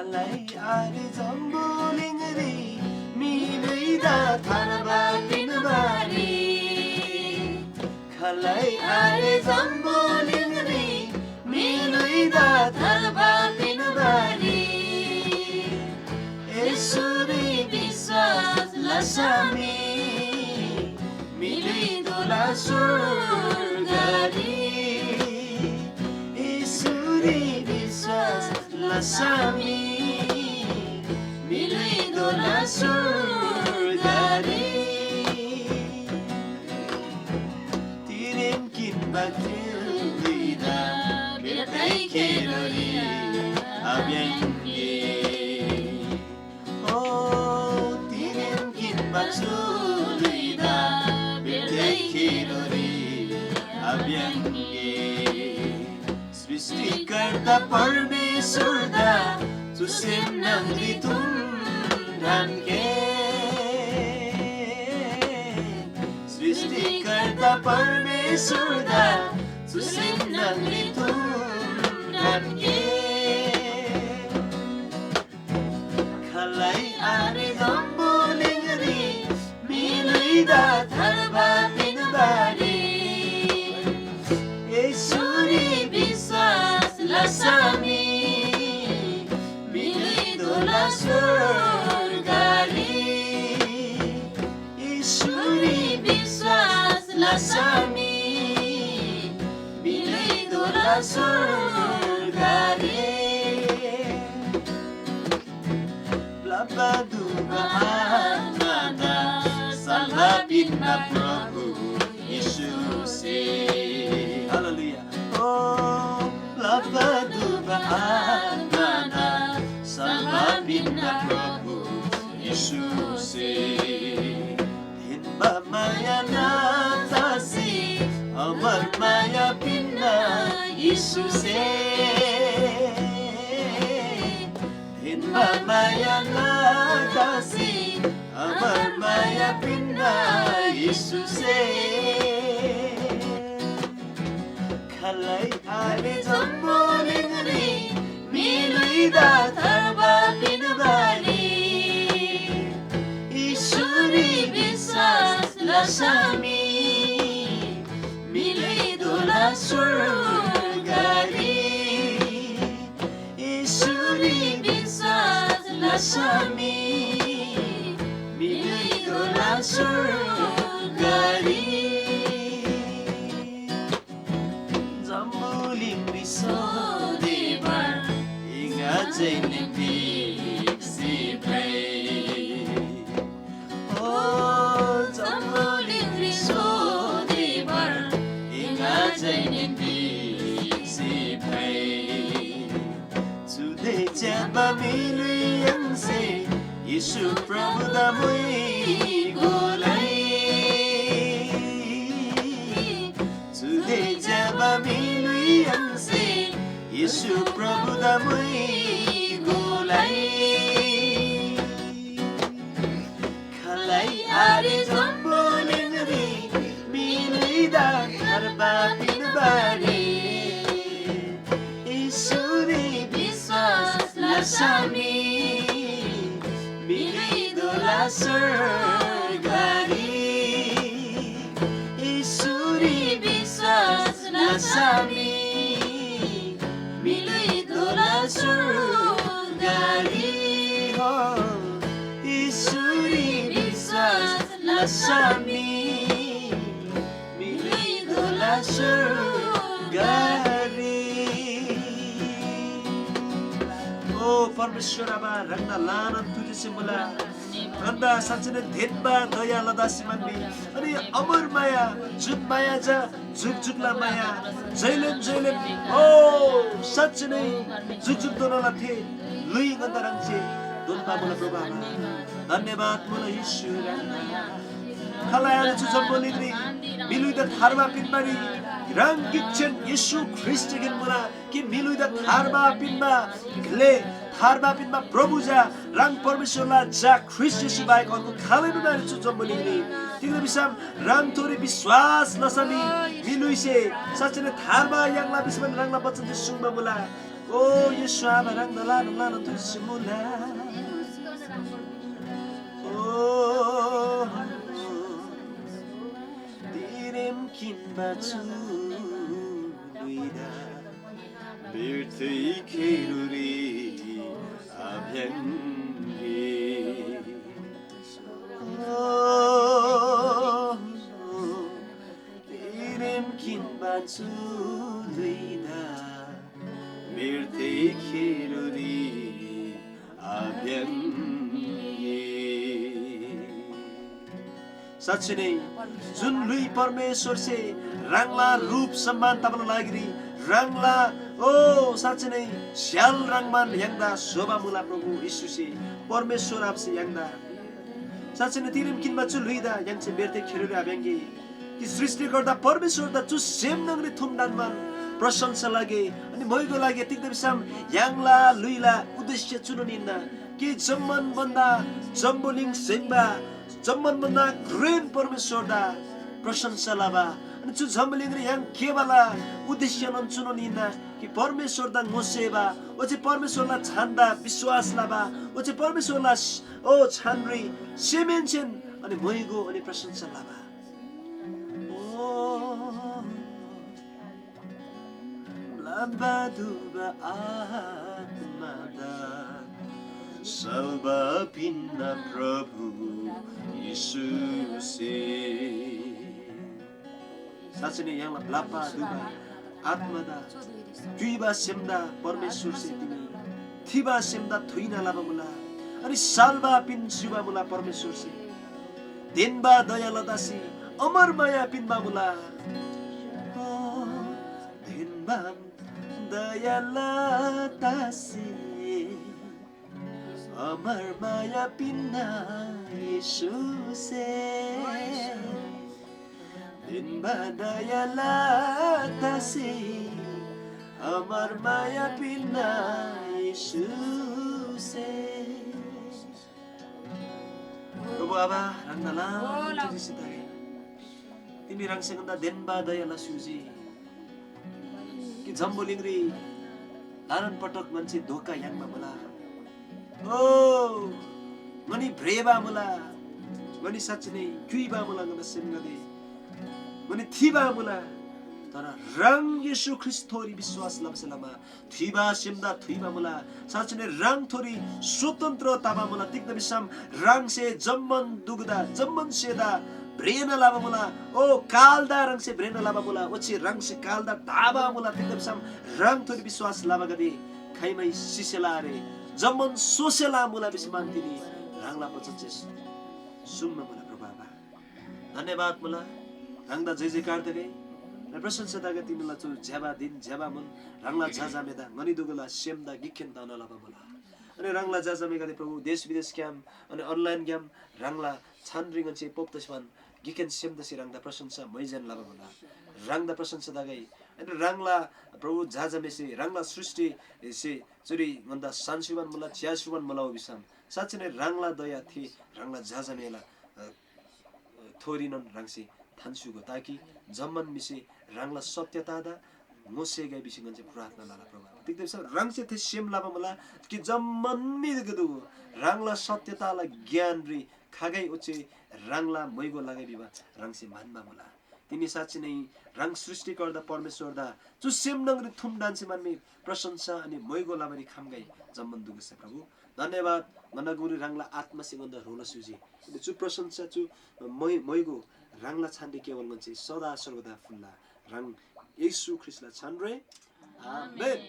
Kalay ari zambolingri Miluida tharba pinbari Kalay ari zambolingri Miluida tharba pinbari Esuri biswas lasami Miluidola surgari Esuri biswas lasami Miluidola surgari Tirim kin bakilida Birtai kelori abyangi Oh tirim kin bakilida Birtai kelori abyangi सृष्टिकर्ता परमेश्वरदा सुसेम नंगरी तुम ढानके सृष्टिकर्ता परमेश्वरदा सुसेम नंगरी तुम ढानके खलाई आरे जम्बोलिंगरी मिलुइदा थरबा पिनबारी Esuri biswas lasami Miluidola surgari Esuri biswas lasami Miluidola surgari Labadu bahanada Salapinna Prabhu Yeshu se Hallelujah. Oh, labadu bahana salvabinna Prabhu Yeshu se Hinba maya natasi amar maya pinna Yeshu se Hinba maya natasi amar maya pinna Yeshu se Kalay ari zambolingri Miluida tharba pinbari Esuri biswas lasami Miluidola surgari Esuri biswas lasami Miluidola surgari Zambolingri sodebar Ingajainin biksi pray Oh Zambolingri sodebar Ingajainin biksi pray Today jaba miluyang se Yeshu Prabhu damui golai Today jaba miluyang se Yeshu Prabhu damui golai Kalay ari zambolingri Miluida tharba pinbari Esuri biswas lasami Miluidola surgari Esuri biswas lasami Miluidola surgari Esuri biswas lasami Miluidola surgari Oh परमेश्वर आबा रंगना लानन तुझसे मुला रंदा साँच्चै धेरबा दया लदासिमान्ने अनि अमर माया जुग माया जा जुग जुगला माया जैलेन जैलेन ओ साँच्चै नै जुग जुग दोनला थे लुई गन्धरंचे दोनबा मुला प्रभु धन्यवाद मुला यीशु Kalaya zu zambolingri miluida tharba pinbari rang kitchen Yeshu Christ gen mula ki miluida tharba pinba gle tharba pinba Prabhu ja rang परमेश्वरला जा Christ Yeshu बाहेक अर्को खालै नमारे छु zambolingri तिम्रो बिसम rang थोरै विश्वास नसमी मिलुइसे साँच्चै नै tharba yangla बिसम rangla बचन सुङमा मुला Oh, Yeshua barang dalan tu semula. Oh, dirim kin batu luida. Birtei keruri abyangi. Oh, dirim kin batu luida. Birtei keruri abyangi. साँच्चै नै जुन लुई परमेश्वर से रंगला रूप सम्मान तपाईलाई लागि रंगला ओ साँच्चै नै श्याल रंगमान यंदा शोभा मुला प्रभु यीशु से परमेश्वर आपसे यंदा साँच्चै नै तिरिम किनमा चु लुइदा यंसे बेर्ते खेरेर आबेंगे कि सृष्टि गर्दा परमेश्वर दा चु सेम नगरी थुमदानमा प्रशंसा लागे अनि मइगो लागे तिक्दे बिसम याङला लुइला उद्देश्य चुनुनिन्दा कि जम्मन बन्दा जम्बोलिङ सेंबा जम्मन बन्दा ग्रेन परमेश्वर दा प्रशंसा लाबा अनि चु जम्बोलिङ रे याङ केवला उद्देश्य नं चुनुनिन्दा कि परमेश्वर दा ngoसेबा ओचे परमेश्वरला छान्दा विश्वास लाबा ओचे परमेश्वरला ओ छानरी सेमेन्चन अनि मइगो अनि प्रशंसा लाबा Labaduba atmada Salva pinna Prabhu Yesuse साँच्चै नै यहाँलाई लापा दुबा आत्मदा दुईबा सेम्दा परमेश्वर से तिमी थिबा सेम्दा थुइना लाबा मुला अनि सालबा पिन सुबा मुला परमेश्वर से देनबा दया लदासी अमर माया पिनबा मुला देनबा दया लदासी अमर माया पिना यीशु से देनबा दया लदासी अमर माया पिना यीशु से प्रभु आबा रंगला तुझे सितारे तिमी रंगसँगदा देनबा दया लसुजी कि जम्बोलिङरी लालन पटक मान्छे धोका याङमा मुला ओ मनी भ्रेबा मुला मनी साँच्चै नै क्युइबा मुला गन सेमगदे मनी थिबा मुला तर रंग येशू ख्रिस्ट थोरी विश्वास लबसलामा थिबा सेमदा थुइबा मुला साँच्चै नै रंग थोरी स्वतन्त्रताबा मुला तिक्द विषम रंग से जम्मन दुगदा जम्मन सेदा ब्रेन लाबा मुला ओ कालदा रंग से ब्रेन लाबा मुला ओछि रंग से कालदा दाबा मुला तिक्द विषम रंग थोरी विश्वास लाबा गदे खैमै सिसेला रे जम्मन सोसेला मुला विस्मान तिनी रंगला पचचे सुम्म मुला प्रभावा धन्यवाद मुला रंगदा जय जयकार देवे प्रशंसा दागा तिमीलाई छु झ्याबा दिन झ्याबा मन रंगला झाझामेदा ngani दुगला सेमदा गिखेन दाना लाबा मुला अनि रंगला झाझामे गदे प्रभु देश विदेश क्याम अनि अनलाइन क्याम रंगला छानरिङ चाहिँ पोप्तसमान गिखेन सेमदसी रंगदा प्रशंसा मैजन लाबा मुला रंगदा प्रशंसा दाgai अनि रंगला प्रभु झाझामे से रंगला सृष्टि से चुरी गन्दा सानसुवन मुला च्यासुवन मुला बिसम साच्चै नै रंगला दया थि रंगला झाझामेला थोरिनन रंगसी थान्सुगो ताकि जम्मन मिसे रंगला सत्यता दा मोसे गए बिसिङ चाहिँ प्रार्थना लाला प्रभु तिक्दै रंग से थे सेम लाबा मला कि जम्मन मि गदु रंगला सत्यताला ज्ञान रि खागै उचे रंगला मैगो लागे बिबा रंग से मानमा मला तिमी साच्चै नै रंग सृष्टि गर्दा परमेश्वर दा चु सेम नगरी थुम डान्से मान्ने प्रशंसा अनि मैगो लाबरी खामगै जम्मन दुगसे प्रभु धन्यवाद मनगुरी रंगला आत्मा सिगन्द रोला सुजी चु प्रशंसा चु मैगो रंगला छान्ने केवल मान्छे सदा सर्वदा फुल्ला रंग येशू ख्रिस्टलाई छान्रे आमेन।